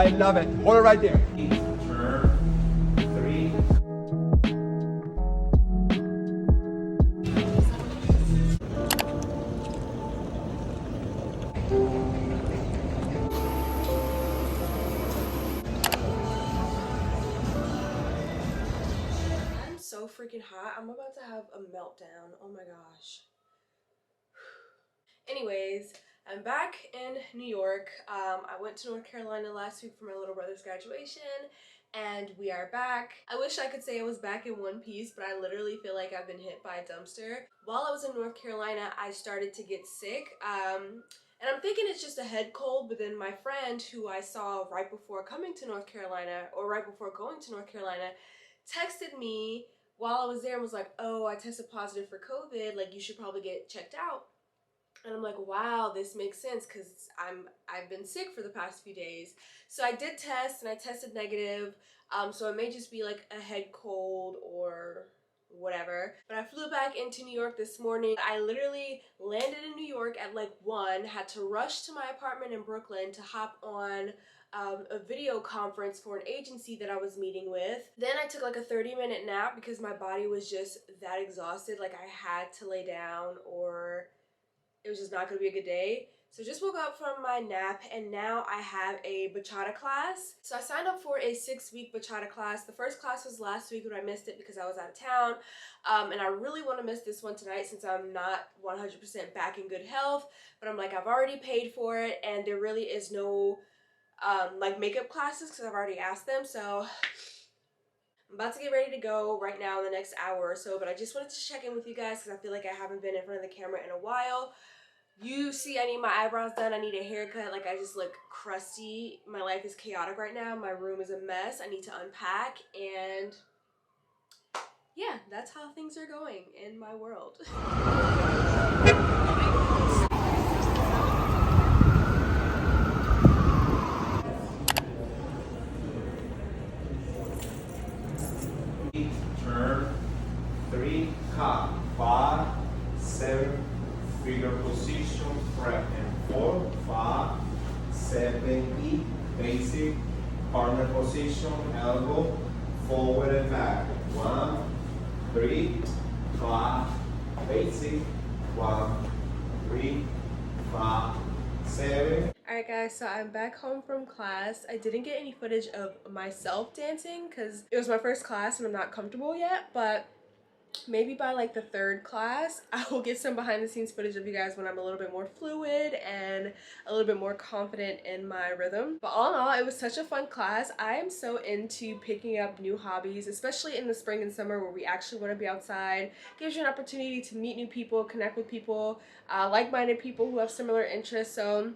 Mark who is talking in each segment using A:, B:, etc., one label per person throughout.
A: I love it. Hold it right there.
B: Turn 3.
C: I'm so freaking hot. I'm about to have a meltdown. Oh my gosh. Anyways, I'm back in New York. I went to North Carolina last week for my little brother's graduation, and we are back. I wish I could say I was back in one piece, but I literally feel like I've been hit by a dumpster. While I was in North Carolina, I started to get sick. And I'm thinking it's just a head cold, but then my friend who I saw right before coming to North Carolina, or right before going to North Carolina, texted me while I was there and was like, oh, I tested positive for COVID, like you should probably get checked out. And I'm like, wow, this makes sense because I've been sick for the past few days. So I did test and I tested negative. So it may just be like a head cold or whatever. But I flew back into New York this morning. I literally landed in New York at like 1, had to rush to my apartment in Brooklyn to hop on a video conference for an agency that I was meeting with. Then I took like a 30-minute nap because my body was just that exhausted. Like I had to lay down or it was just not gonna be a good day. So just woke up from my nap and now I have a bachata class. So I signed up for a 6-week bachata class. The first class was last week, but I missed it because I was out of town. And I really want to miss this one tonight since I'm not 100% back in good health. But I'm like, I've already paid for it and there really is no like makeup classes because I've already asked them. So I'm about to get ready to go right now in the next hour or so, but I just wanted to check in with you guys because I feel like I haven't been in front of the camera in a while. You see I need my eyebrows done, I need a haircut, like I just look crusty. My life is chaotic right now, my room is a mess, I need to unpack, and yeah, that's how things are going in my world.
B: Turn 3. Cut 5, 7. Figure position, prep and 4, 5, 7, E, basic, partner position, elbow, forward and back, 1, 3, 5, basic, 1, 3, 5, 7.
C: Alright guys, so I'm back home from class. I didn't get any footage of myself dancing because it was my first class and I'm not comfortable yet, but maybe by like the 3rd class, I will get some behind the scenes footage of you guys when I'm a little bit more fluid and a little bit more confident in my rhythm. But all in all, it was such a fun class. I am so into picking up new hobbies, especially in the spring and summer where we actually want to be outside. Gives you an opportunity to meet new people, connect with people, like-minded people who have similar interests. So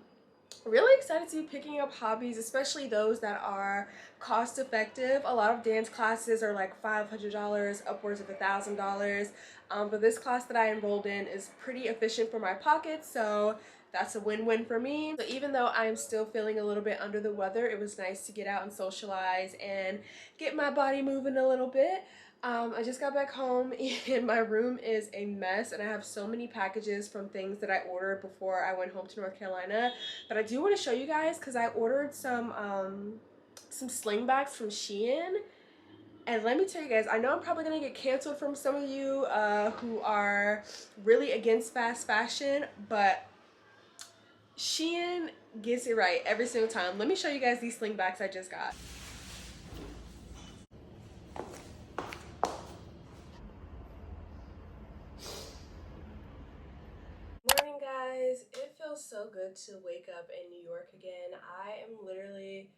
C: really excited to be picking up hobbies, especially those that are cost effective. A lot of dance classes are like $500, upwards of $1,000. But this class that I enrolled in is pretty efficient for my pocket, so that's a win-win for me. So even though I'm still feeling a little bit under the weather, it was nice to get out and socialize and get my body moving a little bit. I just got back home and my room is a mess and I have so many packages from things that I ordered before I went home to North Carolina. But I do want to show you guys because I ordered some slingbacks from Shein. And let me tell you guys, I know I'm probably going to get canceled from some of you who are really against fast fashion, but Shein gets it right every single time. Let me show you guys these slingbacks I just got. Morning guys, it feels so good to wake up in New York again. I am literally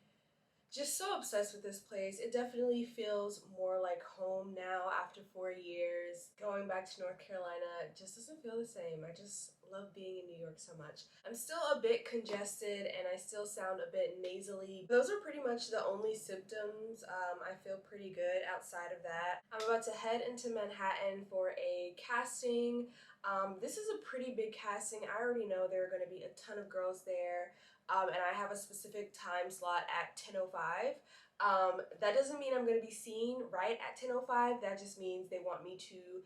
C: just so obsessed with this place. It definitely feels more like home now after 4 years. Going back to North Carolina just doesn't feel the same. I just love being in New York so much. I'm still a bit congested and I still sound a bit nasally. Those are pretty much the only symptoms. I feel pretty good outside of that. I'm about to head into Manhattan for a casting. This is a pretty big casting. I already know there are going to be a ton of girls there. And I have a specific time slot at 10:05. That doesn't mean I'm going to be seen right at 10:05. That just means they want me to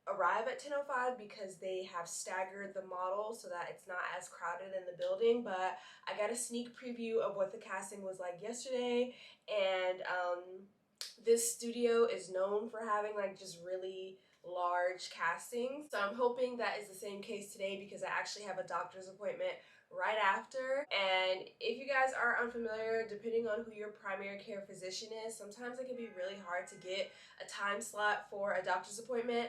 C: arrive at 10:05 because they have staggered the model so that it's not as crowded in the building. But I got a sneak preview of what the casting was like yesterday, and this studio is known for having like just really large castings. So I'm hoping that is the same case today because I actually have a doctor's appointment right after. And if you guys are unfamiliar, depending on who your primary care physician is, sometimes it can be really hard to get a time slot for a doctor's appointment.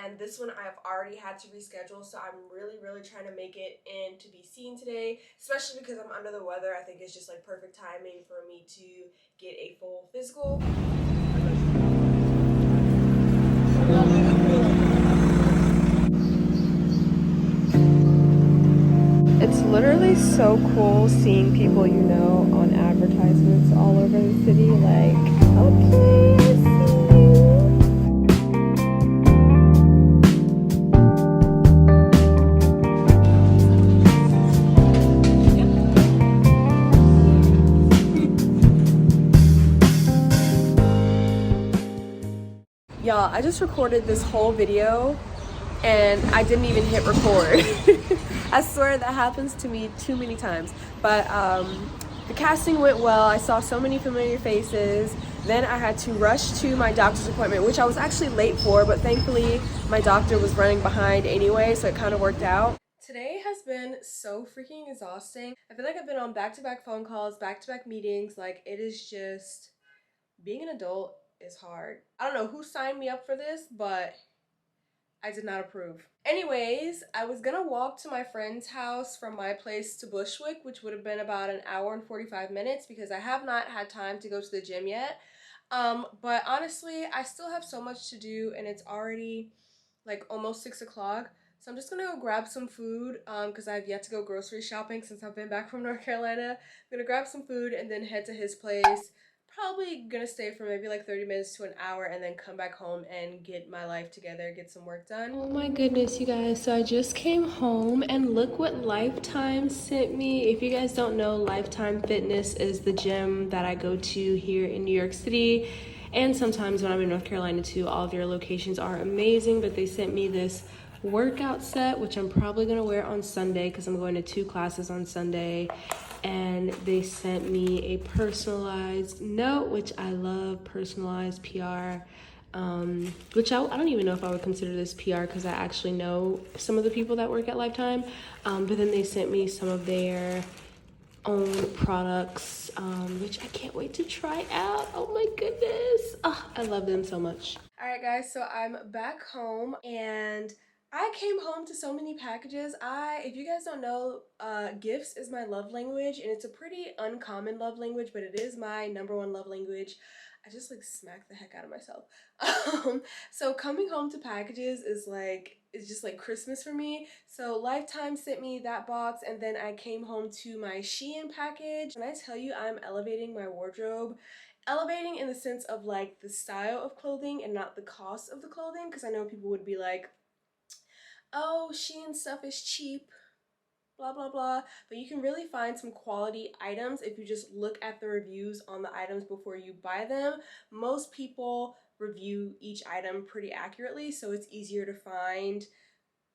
C: And this one I've already had to reschedule, so I'm really trying to make it in to be seen today, especially because I'm under the weather. I think it's just like perfect timing for me to get a full physical. It's literally so cool seeing people you know on advertisements all over the city, like, okay, I see you. Y'all, I just recorded this whole video and I didn't even hit record. I swear that happens to me too many times. But the casting went well. I saw so many familiar faces. Then I had to rush to my doctor's appointment, which I was actually late for, but thankfully my doctor was running behind anyway, so it kind of worked out. Today has been so freaking exhausting. I feel like I've been on back-to-back phone calls, back-to-back meetings. Like, it is just, being an adult is hard. I don't know who signed me up for this, but I did not approve. Anyways, I was gonna walk to my friend's house from my place to Bushwick, which would have been about an hour and 45 minutes because I have not had time to go to the gym yet. But honestly, I still have so much to do and it's already like almost 6 o'clock. So I'm just gonna go grab some food because I've yet to go grocery shopping since I've been back from North Carolina. I'm gonna grab some food and then head to his place. Probably gonna stay for maybe like 30 minutes to an hour and then come back home and get my life together, get some work done. Oh my goodness, you guys. So I just came home and look what Lifetime sent me. If you guys don't know, Lifetime Fitness is the gym that I go to here in New York City. And sometimes when I'm in North Carolina too. All of their locations are amazing, but they sent me this workout set, which I'm probably gonna wear on Sunday because I'm going to 2 classes on Sunday. And they sent me a personalized note, which I love, personalized PR, which I don't even know if I would consider this PR because I actually know some of the people that work at Lifetime. But then they sent me some of their own products, which I can't wait to try out. Oh my goodness. Oh, I love them so much. All right, guys, so I'm back home and I came home to so many packages. If you guys don't know, gifts is my love language, and it's a pretty uncommon love language, but it is my #1 love language. I just like smacked the heck out of myself. So coming home to packages is just like Christmas for me. So Lifetime sent me that box, and then I came home to my Shein package. When I tell you I'm elevating my wardrobe, elevating in the sense of like the style of clothing and not the cost of the clothing, because I know people would be like, oh, Shein stuff is cheap, blah blah blah, but you can really find some quality items if you just look at the reviews on the items before you buy them. Most people review each item pretty accurately, so it's easier to find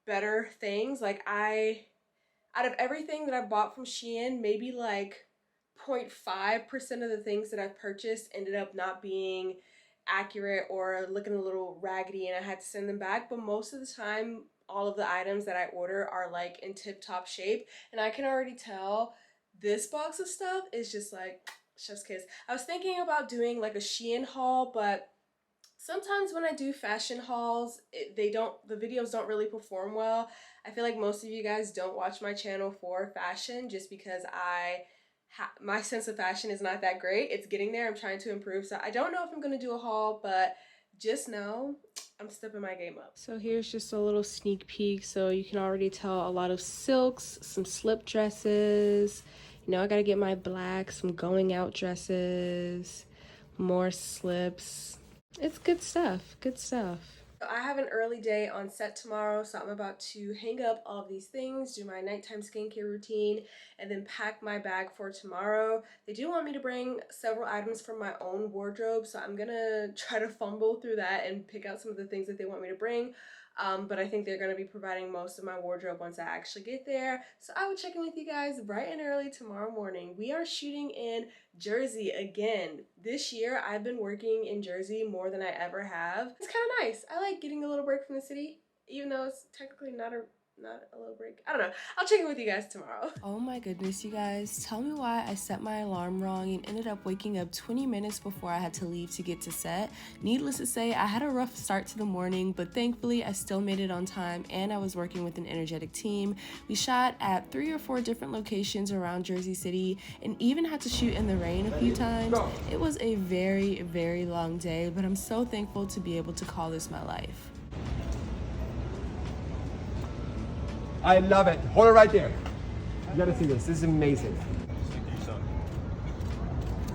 C: better things. Like, out of everything that I bought from Shein, maybe like 0.5% of the things that I've purchased ended up not being accurate or looking a little raggedy and I had to send them back. But most of the time, all of the items that I order are like in tip-top shape, and I can already tell this box of stuff is just like chef's kiss. I was thinking about doing like a Shein haul, but sometimes when I do fashion hauls, the videos don't really perform well. I feel like most of you guys don't watch my channel for fashion just because my sense of fashion is not that great. It's getting there. I'm trying to improve. So I don't know if I'm going to do a haul, but just know I'm stepping my game up. So here's just a little sneak peek. So you can already tell a lot of silks, some slip dresses. You know, I got to get my black, some going out dresses, more slips. It's good stuff, good stuff. So I have an early day on set tomorrow, so I'm about to hang up all of these things, do my nighttime skincare routine, and then pack my bag for tomorrow. They do want me to bring several items from my own wardrobe, so I'm gonna try to fumble through that and pick out some of the things that they want me to bring. but I think they're going to be providing most of my wardrobe once I actually get there. So I will check in with you guys bright and early tomorrow morning. We are shooting in Jersey again. This year I've been working in Jersey more than I ever have. It's kind of nice. I like getting a little break from the city, even though it's technically not a little break. I don't know. I'll check in with you guys tomorrow. Oh my goodness, you guys. Tell me why I set my alarm wrong and ended up waking up 20 minutes before I had to leave to get to set. Needless to say, I had a rough start to the morning, but thankfully I still made it on time and I was working with an energetic team. We shot at 3 or 4 different locations around Jersey City and even had to shoot in the rain a few times. It was a very, very long day, but I'm so thankful to be able to call this my life.
A: I love it. Hold it right there. You gotta see this. This is amazing.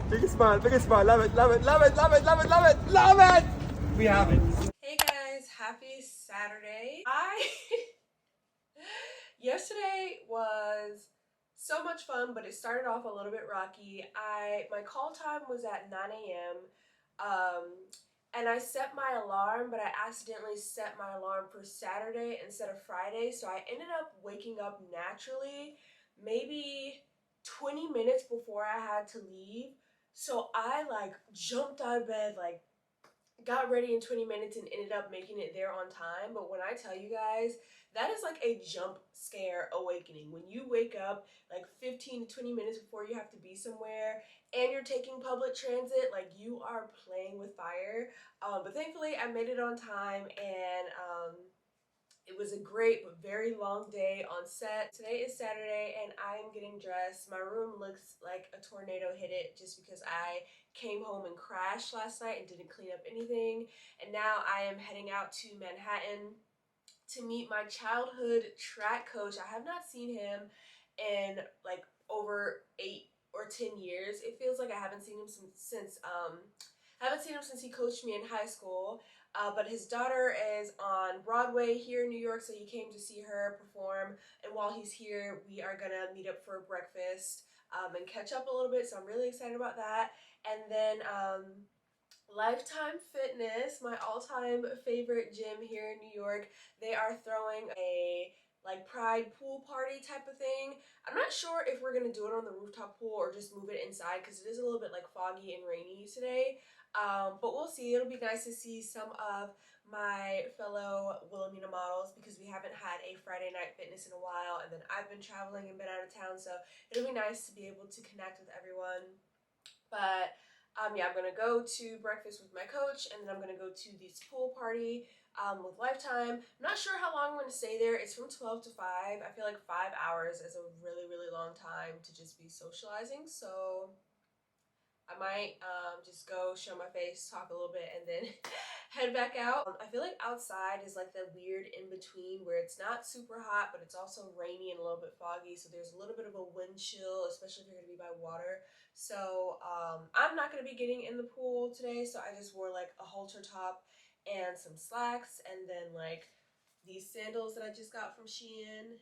A: Big smile, big smile. Love it, love it, love it, love it, love it, love it, love it. We have it.
C: Hey guys, happy Saturday. Yesterday was so much fun, but it started off a little bit rocky. My call time was at 9 a.m. And I set my alarm, but I accidentally set my alarm for Saturday instead of Friday. So I ended up waking up naturally maybe 20 minutes before I had to leave. So I jumped out of bed, got ready in 20 minutes and ended up making it there on time. But when I tell you guys, that is like a jump scare awakening. When you wake up like 15 to 20 minutes before you have to be somewhere and you're taking public transit, like you are playing with fire. But thankfully I made it on time, and it was a great but very long day on set. Today is Saturday and I am getting dressed. My room looks like a tornado hit it just because I came home and crashed last night and didn't clean up anything. And now I am heading out to Manhattan to meet my childhood track coach. I have not seen him in like over 8 or 10 years. It feels like I haven't seen him since he coached me in high school. But his daughter is on Broadway here in New York, so he came to see her perform. And while he's here, we are gonna meet up for breakfast and catch up a little bit. So I'm really excited about that. And then Lifetime Fitness, my all-time favorite gym here in New York, they are throwing a pride pool party type of thing. I'm not sure if we're gonna do it on the rooftop pool or just move it inside because it is a little bit foggy and rainy today. But we'll see. It'll be nice to see some of my fellow Wilhelmina models because we haven't had a Friday night fitness in a while, and then I've been traveling and been out of town, so it'll be nice to be able to connect with everyone. But yeah, I'm gonna go to breakfast with my coach, and then I'm gonna go to this pool party with Lifetime. I'm not sure how long I'm gonna stay there. It's from 12 to 5. I feel like 5 hours is a really, really long time to just be socializing, so I might just go show my face, talk a little bit, and then head back out. I feel like outside is like the weird in-between where it's not super hot, but it's also rainy and a little bit foggy, so there's a little bit of a wind chill, especially if you're gonna be by water. So I'm not gonna be getting in the pool today, so I just wore like a halter top and some slacks, and then like these sandals that I just got from Shein.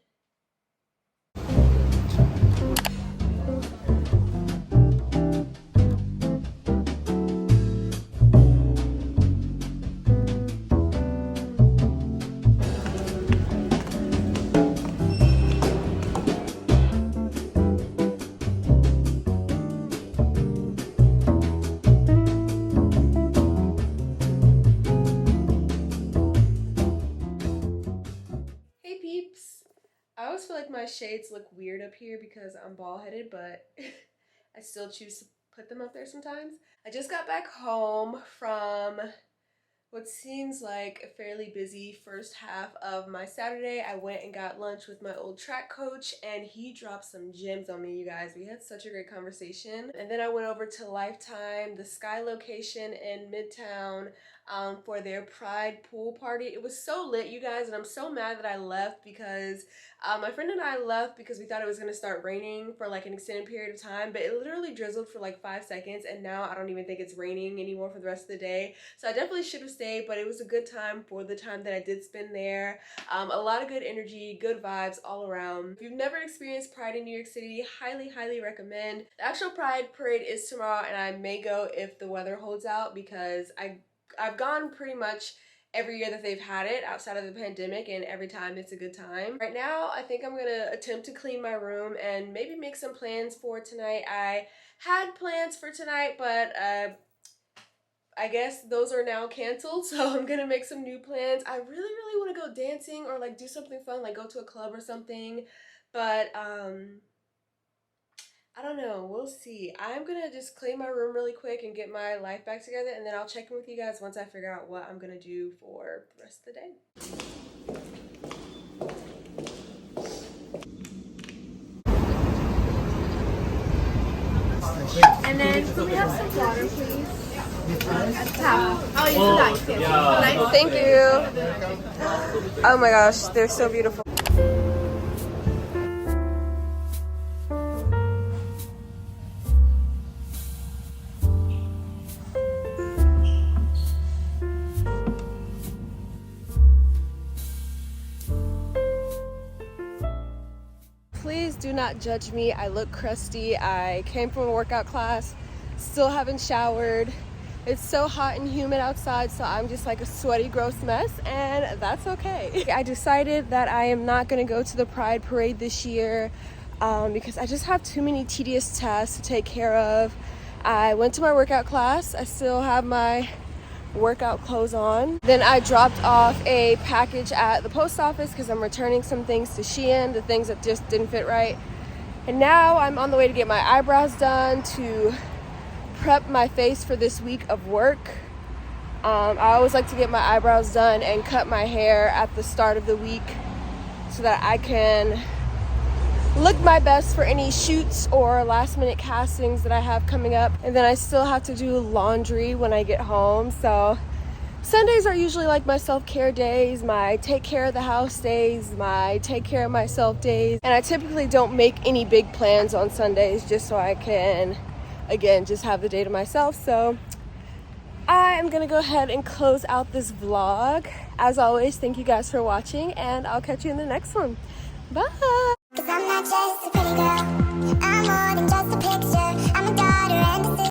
C: I always feel like my shades look weird up here because I'm bald-headed, but I still choose to put them up there sometimes. I just got back home from what seems like a fairly busy first half of my Saturday. I went and got lunch with my old track coach, and he dropped some gems on me, you guys. We had such a great conversation. And then I went over to Lifetime, the Sky location in Midtown, for their Pride pool party. It was so lit, you guys, and I'm so mad that I left because my friend and I left because we thought it was going to start raining for like an extended period of time, but it literally drizzled for like 5 seconds, and now I don't even think it's raining anymore for the rest of the day. So I definitely should have stayed, but it was a good time for the time that I did spend there. A lot of good energy, good vibes all around. If you've never experienced Pride in New York City, highly, highly recommend. The actual Pride parade is tomorrow, and I may go if the weather holds out because I've gone pretty much every year that they've had it outside of the pandemic, and every time it's a good time. Right now, I think I'm gonna attempt to clean my room and maybe make some plans for tonight. I had plans for tonight, but I guess those are now canceled, so I'm gonna make some new plans. I really want to go dancing or like do something fun, like go to a club or something, but I don't know, we'll see. I'm gonna just clean my room really quick and get my life back together, and then I'll check in with you guys once I figure out what I'm gonna do for the rest of the day. And then could we have some water, please? At the top. Oh, you do that. Yeah. Thank you. Oh my gosh, they're so beautiful. Please do not judge me. I look crusty. I came from a workout class, still haven't showered. It's so hot and humid outside, so I'm just like a sweaty, gross mess, and that's okay. I decided that I am not gonna go to the Pride Parade this year because I just have too many tedious tasks to take care of. I went to my workout class. I still have my workout clothes on. Then I dropped off a package at the post office because I'm returning some things to Shein, the things that just didn't fit right. And now I'm on the way to get my eyebrows done to prep my face for this week of work. I always like to get my eyebrows done and cut my hair at the start of the week so that I can look my best for any shoots or last minute castings that I have coming up. And then I still have to do laundry when I get home. So Sundays are usually like my self-care days, my take care of the house days, my take care of myself days. And I typically don't make any big plans on Sundays just so I can, again, just have the day to myself. So I am gonna go ahead and close out this vlog. As always, thank you guys for watching, and I'll catch you in the next one. Bye.